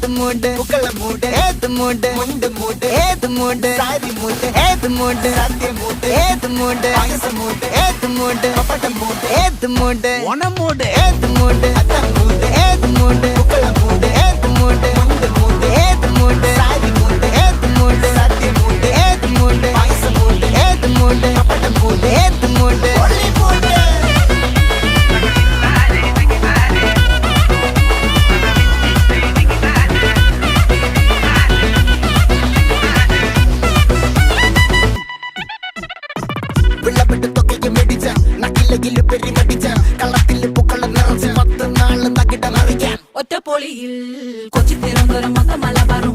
മൂട് പുക്കള മൂട് ഏത് മൂട് മുണ്ട് മൂട് ഏത് മൂട് സാരി മൂട് ഏത് മൂട് സദ്യ മൂട് ഏത് മൂട് പായസ മൂട് ഏത് മൂട് പപ്പടം മൂട് ഏത് മൂട് ഓണം മൂട് ഏത് മൂട് അത്തം മൂട് ഏത് മൂട് പുക്കള മൂട് ഏത് മൂട് മുണ്ട് മൂട് ഏത് മൂട് സാരി മൂട് ഏത് മൂട് സദ്യ മൂട് ഏത് മൂട് പായസ മൂട് ഏത് മൂട് പപ്പടം മൂട് ഏത് മൂട് ഒള്ളി മൂട് ഒറ്റപ്പൊളിയിൽ കൊച്ചി തിരുവനന്തപുരം മൊത്തം മലബാറും